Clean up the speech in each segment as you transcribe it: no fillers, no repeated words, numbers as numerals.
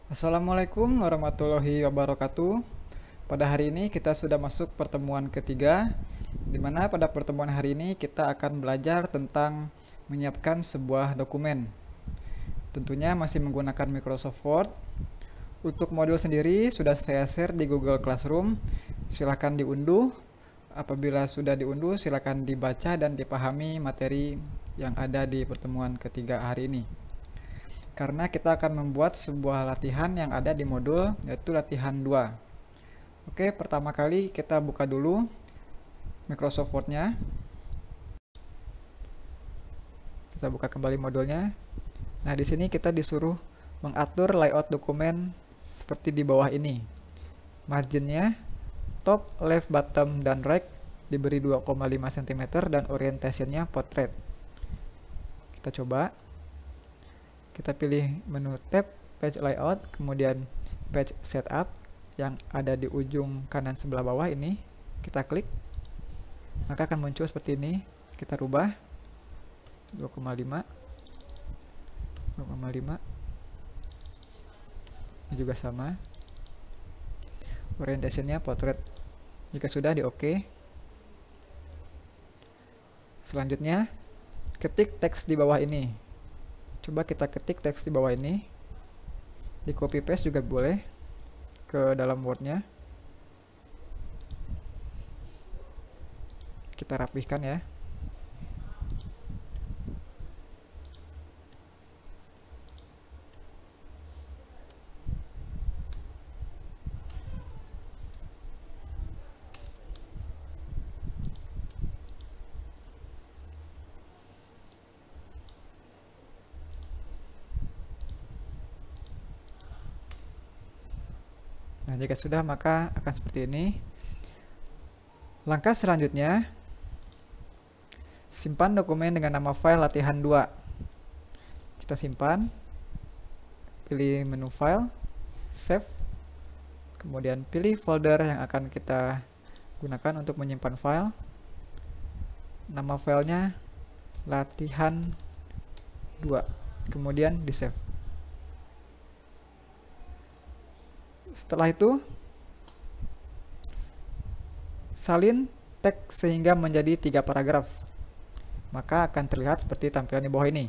Assalamualaikum warahmatullahi wabarakatuh. Pada hari ini kita sudah masuk pertemuan ketiga, di mana pada pertemuan hari ini kita akan belajar tentang menyiapkan sebuah dokumen. Tentunya masih menggunakan Microsoft Word. Untuk modul sendiri sudah saya share di Google Classroom. Silahkan diunduh. Apabila sudah diunduh, silahkan dibaca dan dipahami materi yang ada di pertemuan ketiga hari ini. Karena kita akan membuat sebuah latihan yang ada di modul, yaitu latihan 2. Oke, pertama kali kita buka dulu Microsoft Word-nya. Kita buka kembali modulnya. Nah, di sini kita disuruh mengatur layout dokumen seperti di bawah ini. Marginnya top, left, bottom, dan right diberi 2,5 cm dan orientationnya portrait. Kita coba. Kita pilih menu tab page layout, kemudian page setup yang ada di ujung kanan sebelah bawah ini. Kita klik, maka akan muncul seperti ini. Kita rubah 2,5. Ini juga sama. Orientationnya portrait. Jika sudah di OK. Selanjutnya, ketik teks di bawah ini. Coba kita ketik teks di bawah ini. Di copy paste juga boleh ke dalam Word-nya. Kita rapihkan ya. Nah, jika sudah maka akan seperti ini. Langkah selanjutnya, simpan dokumen dengan nama file latihan 2. Kita simpan, pilih menu file, save, kemudian pilih folder yang akan kita gunakan untuk menyimpan file. Nama filenya latihan 2, kemudian di save. Setelah itu, salin teks sehingga menjadi 3 paragraf. Maka akan terlihat seperti tampilan di bawah ini.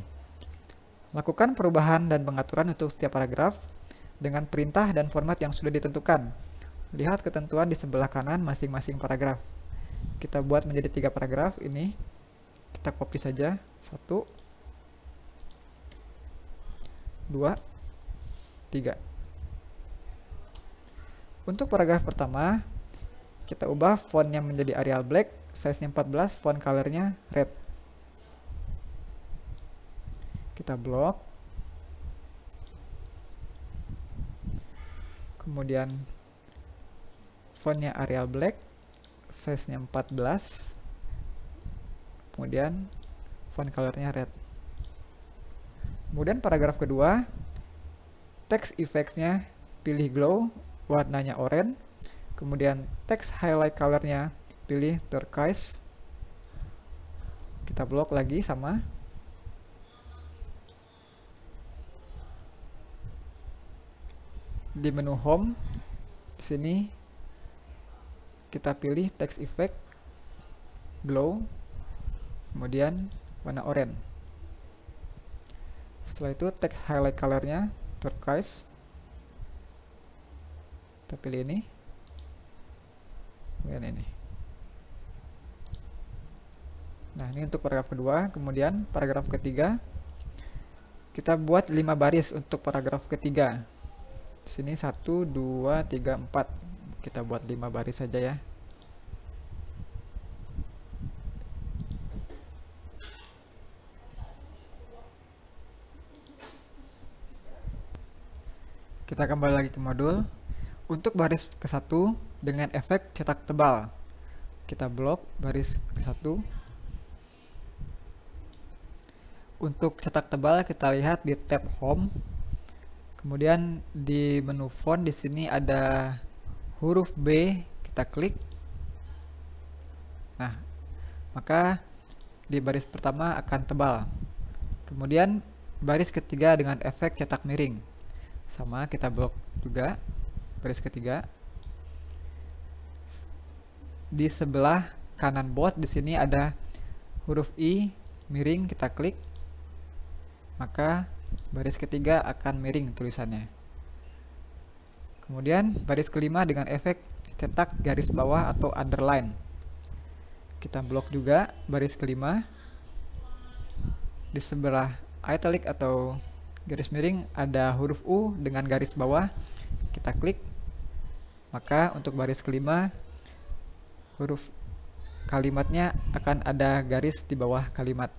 Lakukan perubahan dan pengaturan untuk setiap paragraf dengan perintah dan format yang sudah ditentukan. Lihat ketentuan di sebelah kanan masing-masing paragraf. Kita buat menjadi 3 paragraf ini. Kita copy saja. 1, 2, 3. Untuk paragraf pertama, kita ubah fontnya menjadi Arial Black, size-nya 14, font color-nya red. Kita blok. Kemudian fontnya Arial Black, size-nya 14. Kemudian font color-nya red. Kemudian paragraf kedua, text effects-nya pilih glow, warnanya oranye. Kemudian text highlight color-nya pilih turquoise. Kita blok lagi sama. Di menu home, di sini kita pilih text effect glow, kemudian warna oranye. Setelah itu text highlight color-nya turquoise. Kita pilih ini, kemudian ini. Nah, ini untuk paragraf kedua. Kemudian paragraf ketiga, kita buat 5 baris untuk paragraf ketiga. Di sini 1, 2, 3, 4. Kita buat 5 baris saja ya. Kita kembali lagi ke modul. Untuk baris ke-1 dengan efek cetak tebal, kita blok baris ke-1. Untuk cetak tebal kita lihat di tab Home. Kemudian di menu font di sini ada huruf B, kita klik. Nah, maka di baris pertama akan tebal. Kemudian baris ketiga dengan efek cetak miring. Sama, kita blok juga baris ketiga. Di sebelah kanan board di sini ada huruf I miring, kita klik, maka baris ketiga akan miring tulisannya. Kemudian baris kelima dengan efek cetak garis bawah atau underline. Kita blok juga baris kelima. Di sebelah italic atau garis miring ada huruf U dengan garis bawah, kita klik, maka untuk baris kelima huruf kalimatnya akan ada garis di bawah kalimat.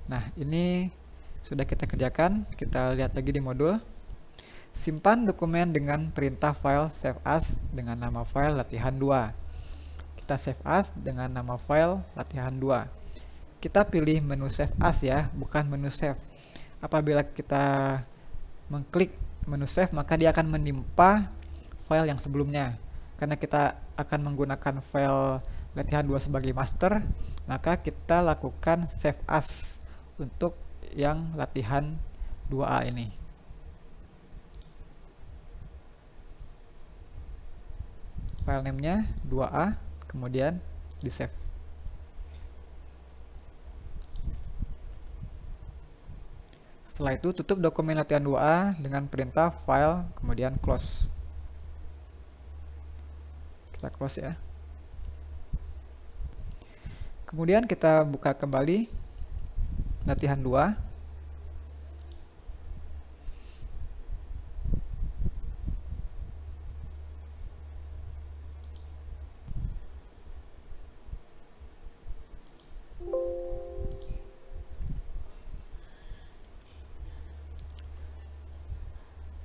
Nah, ini sudah kita kerjakan. Kita lihat lagi di modul. Simpan dokumen dengan perintah file save as dengan nama file latihan 2. Kita save as dengan nama file latihan 2. Kita pilih menu save as ya, bukan menu save. Apabila kita mengklik menu save, maka dia akan menimpa file yang sebelumnya. Karena kita akan menggunakan file latihan 2 sebagai master, maka kita lakukan save as untuk yang latihan 2A ini. File name-nya 2A, kemudian di save. Setelah itu tutup dokumen latihan 2A dengan perintah file kemudian close. Kita close ya. Kemudian kita buka kembali latihan 2.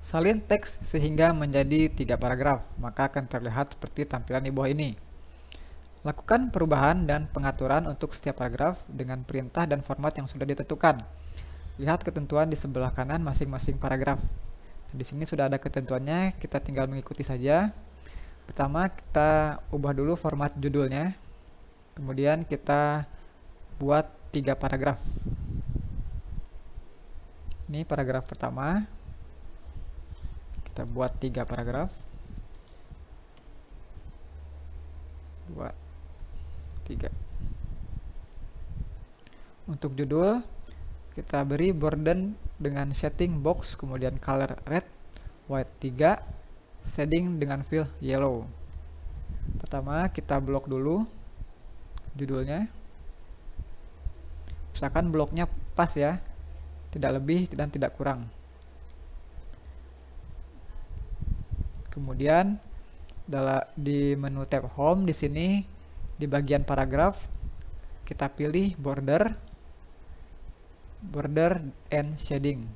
Salin teks sehingga menjadi 3 paragraf, maka akan terlihat seperti tampilan di bawah ini. Lakukan perubahan dan pengaturan untuk setiap paragraf dengan perintah dan format yang sudah ditentukan. Lihat ketentuan di sebelah kanan masing-masing paragraf. Di sini sudah ada ketentuannya, kita tinggal mengikuti saja. Pertama, kita ubah dulu format judulnya. Kemudian kita buat 3 paragraf. Ini paragraf pertama. Kita buat 3 paragraf. 2, 3. Untuk judul, kita beri border dengan setting box, kemudian color red, white 3, shading dengan fill yellow. Pertama, kita blok dulu judulnya. Usahakan bloknya pas ya, tidak lebih dan tidak kurang. Kemudian di menu tab home di sini di bagian paragraf kita pilih border and shading.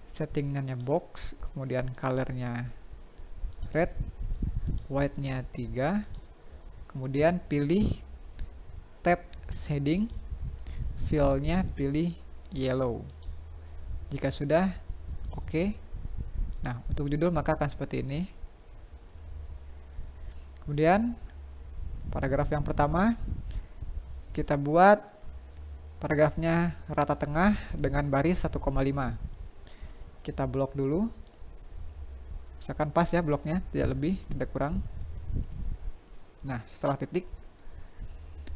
Settingannya box, kemudian colornya red, white-nya 3. Kemudian pilih tab shading, fill-nya pilih yellow. Jika sudah, oke. Nah, untuk judul maka akan seperti ini. Kemudian paragraf yang pertama kita buat paragrafnya rata tengah dengan baris 1,5. Kita blok dulu. Misalkan pas ya bloknya, tidak lebih, tidak kurang. Nah, setelah titik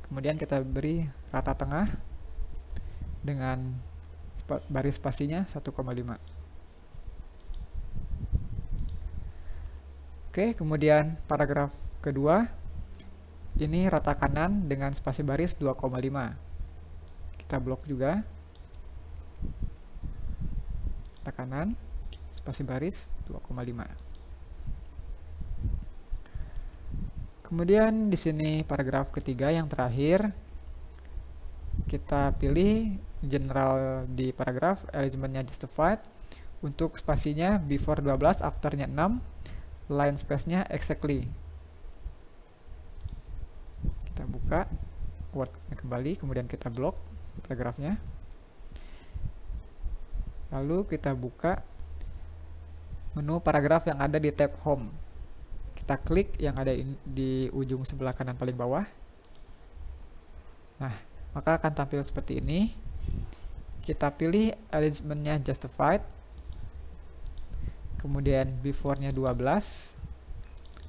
kemudian kita beri rata tengah dengan baris spasinya 1,5. Oke, kemudian paragraf kedua ini rata kanan dengan spasi baris 2,5. Kita blok juga rata kanan spasi baris 2,5. Kemudian di sini paragraf ketiga yang terakhir kita pilih general di paragraf, alignment-nya justified. Untuk spasinya before 12, after-nya 6, line space-nya exactly. Kita buka Word-nya kembali, kemudian kita blok paragrafnya. Lalu kita buka menu paragraf yang ada di tab home. Kita klik yang ada di ujung sebelah kanan paling bawah. Nah, maka akan tampil seperti ini. Kita pilih alignment-nya justified. kemudian before-nya 12,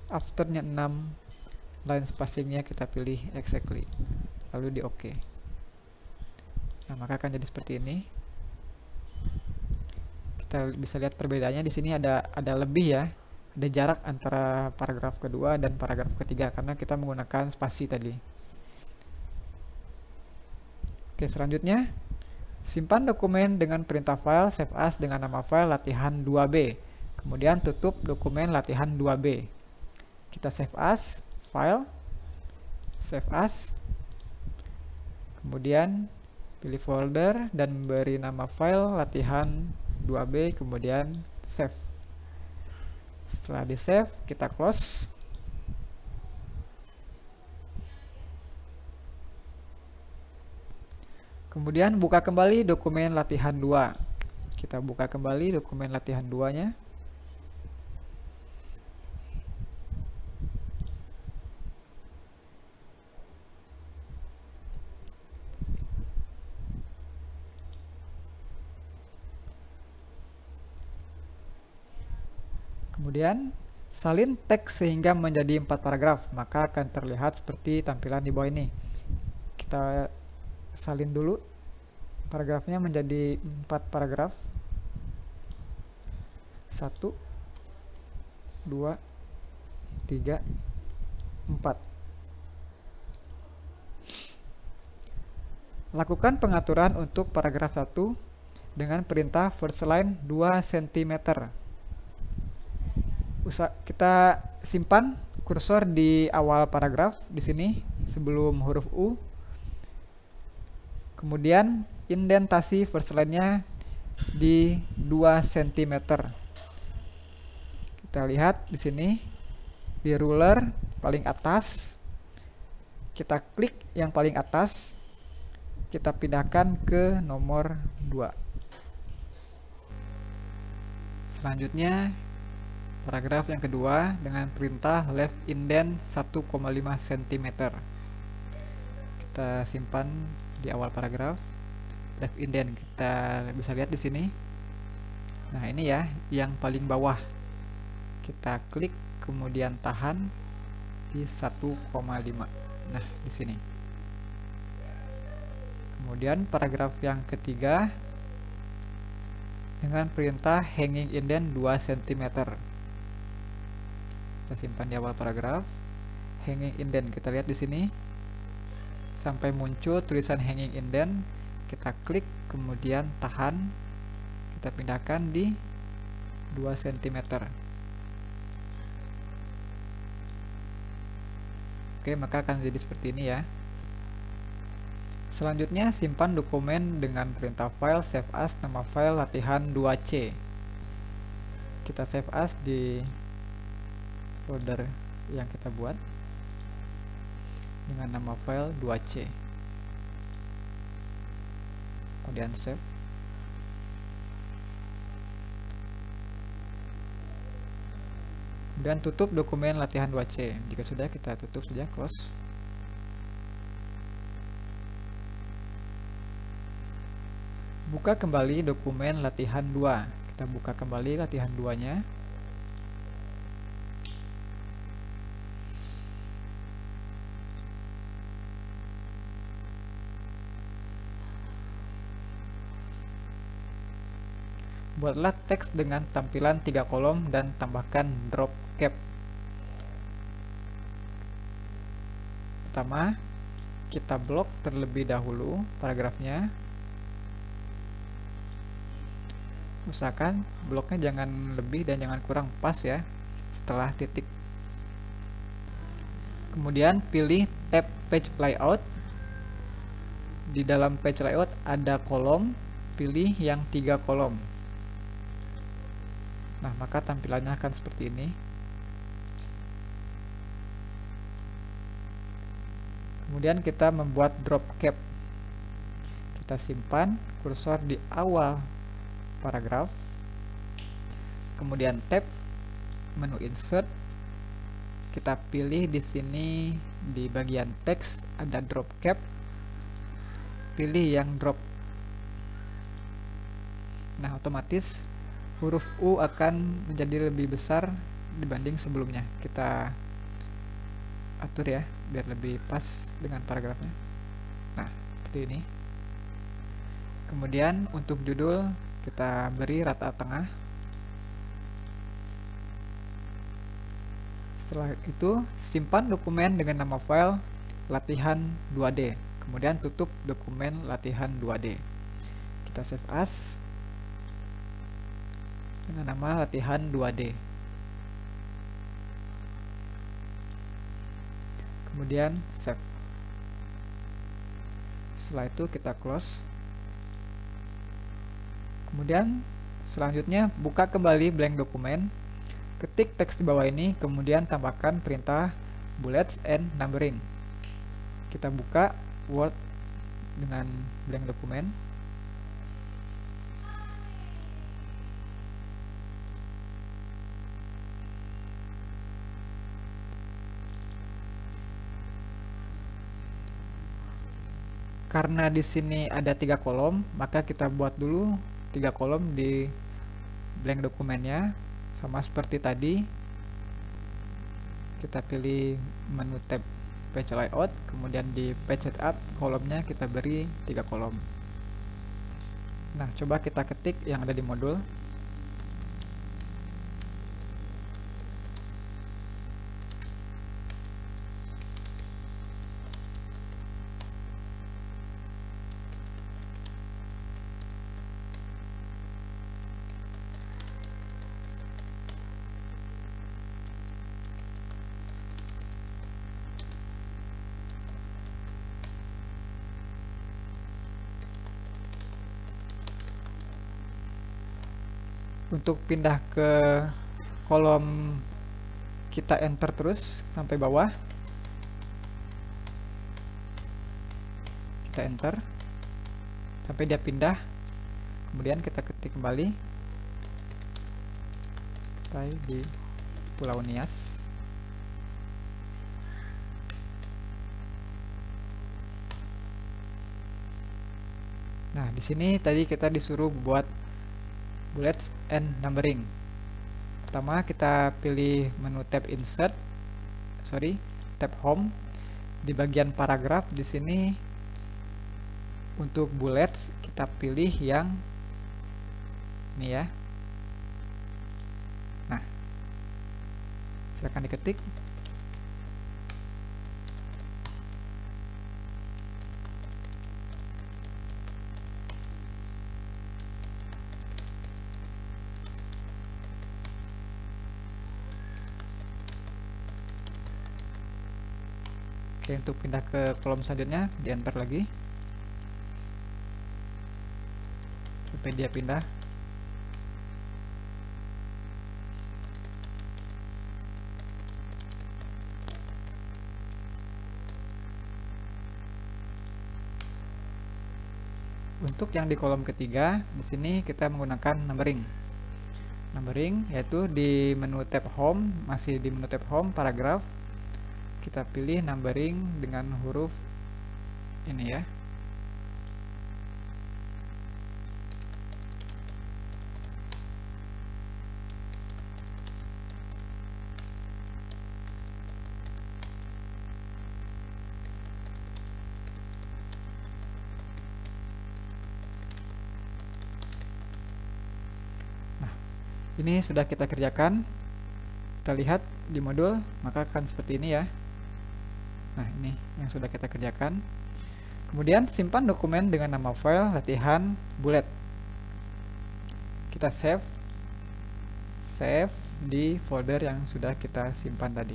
after-nya 6, line spacing-nya kita pilih exactly, lalu di OK. Nah, maka akan jadi seperti ini. Kita bisa lihat perbedaannya di sini ada lebih ya, ada jarak antara paragraf kedua dan paragraf ketiga karena kita menggunakan spasi tadi. Oke, selanjutnya simpan dokumen dengan perintah file save as dengan nama file latihan 2B. Kemudian tutup dokumen latihan 2B. Kita save as, file, save as, kemudian pilih folder dan beri nama file latihan 2B, kemudian save. Setelah di save, kita close. Kemudian buka kembali dokumen latihan 2. Kita buka kembali dokumen latihan 2-nya. Kemudian salin teks sehingga menjadi 4 paragraf, maka akan terlihat seperti tampilan di bawah ini. Kita salin dulu paragrafnya menjadi 4 paragraf. 1, 2, 3, 4. Lakukan pengaturan untuk paragraf 1 dengan perintah first line 2 cm. Kita simpan kursor di awal paragraf di sini sebelum huruf U. Kemudian indentasi first line-nya di 2 cm. Kita lihat di sini di ruler paling atas. Kita klik yang paling atas. Kita pindahkan ke nomor 2. Selanjutnya paragraf yang kedua dengan perintah left indent 1,5 cm. Kita simpan di awal paragraf. Left indent kita bisa lihat di sini. Nah, ini ya yang paling bawah. Kita klik kemudian tahan di 1,5. Nah, di sini. Kemudian paragraf yang ketiga dengan perintah hanging indent 2 cm. Kita simpan di awal paragraf. Hanging indent kita lihat di sini sampai muncul tulisan hanging indent. Kita klik kemudian tahan. Kita pindahkan di 2 cm. Oke, maka akan jadi seperti ini ya. Selanjutnya simpan dokumen dengan perintah file save as nama file latihan 2C. Kita save as di folder yang kita buat dengan nama file 2C. Kemudian save. Kemudian tutup dokumen latihan 2C. Jika sudah, kita tutup saja, close. Buka kembali dokumen latihan 2. Kita buka kembali latihan 2-nya. Buatlah teks dengan tampilan 3 kolom dan tambahkan drop cap. Pertama, kita blok terlebih dahulu paragrafnya. Usahakan bloknya jangan lebih dan jangan kurang, pas ya setelah titik. Kemudian pilih tab page layout. Di dalam page layout ada kolom, pilih yang 3 kolom. Nah, maka tampilannya akan seperti ini. Kemudian kita membuat drop cap. Kita simpan kursor di awal paragraf. Kemudian tab menu insert. Kita pilih di sini di bagian teks ada drop cap. Pilih yang drop. Nah, otomatis huruf U akan menjadi lebih besar dibanding sebelumnya. Kita atur ya biar lebih pas dengan paragrafnya. Nah, seperti ini. Kemudian untuk judul kita beri rata tengah. Setelah itu simpan dokumen dengan nama file latihan 2D. Kemudian tutup dokumen latihan 2D. Kita save as dengan nama latihan 2D. Kemudian save. Setelah itu kita close. Kemudian selanjutnya buka kembali blank dokumen. Ketik teks di bawah ini, kemudian tambahkan perintah bullets and numbering. Kita buka Word dengan blank dokumen. Karena di sini ada 3 kolom, maka kita buat dulu 3 kolom di blank dokumennya. Sama seperti tadi, kita pilih menu tab page layout, kemudian di page setup kolomnya kita beri 3 kolom. Nah, coba kita ketik yang ada di modul. Untuk pindah ke kolom, kita enter terus sampai bawah. Kita enter sampai dia pindah. Kemudian kita ketik kembali di Pulau Nias. Nah, di sini tadi kita disuruh buat bullets and numbering. Pertama kita pilih menu tab insert, tab home. Di bagian paragraf di sini untuk bullets kita pilih yang ini ya. Nah, silakan diketik. Oke, untuk pindah ke kolom selanjutnya di enter lagi sampai dia pindah. Untuk yang di kolom ketiga, di sini kita menggunakan numbering. Numbering yaitu di menu tab home, masih di menu tab home paragraf. Kita pilih numbering dengan huruf ini ya. Nah, ini sudah kita kerjakan. Kita lihat di modul, maka akan seperti ini ya. Nah, ini yang sudah kita kerjakan. Kemudian simpan dokumen dengan nama file latihan bullet. Kita save di folder yang sudah kita simpan tadi.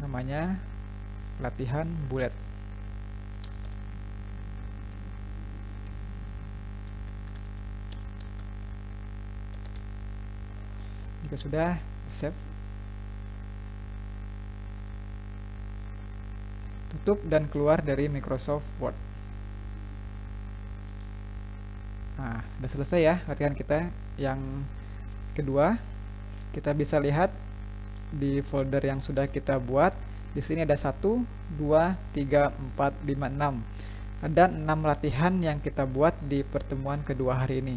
Namanya latihan bullet. Jika sudah, save. Tutup dan keluar dari Microsoft Word. Nah, sudah selesai ya latihan kita yang kedua. Kita bisa lihat di folder yang sudah kita buat. Di sini ada 1, 2, 3, 4, 5, 6. Ada 6 latihan yang kita buat di pertemuan kedua hari ini.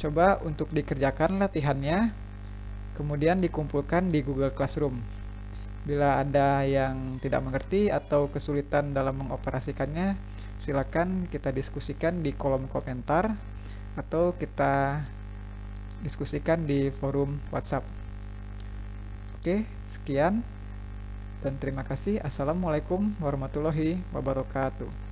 Coba untuk dikerjakan latihannya, kemudian dikumpulkan di Google Classroom. Bila ada yang tidak mengerti atau kesulitan dalam mengoperasikannya, silakan kita diskusikan di kolom komentar atau kita diskusikan di forum WhatsApp. Oke, sekian dan terima kasih. Assalamualaikum warahmatullahi wabarakatuh.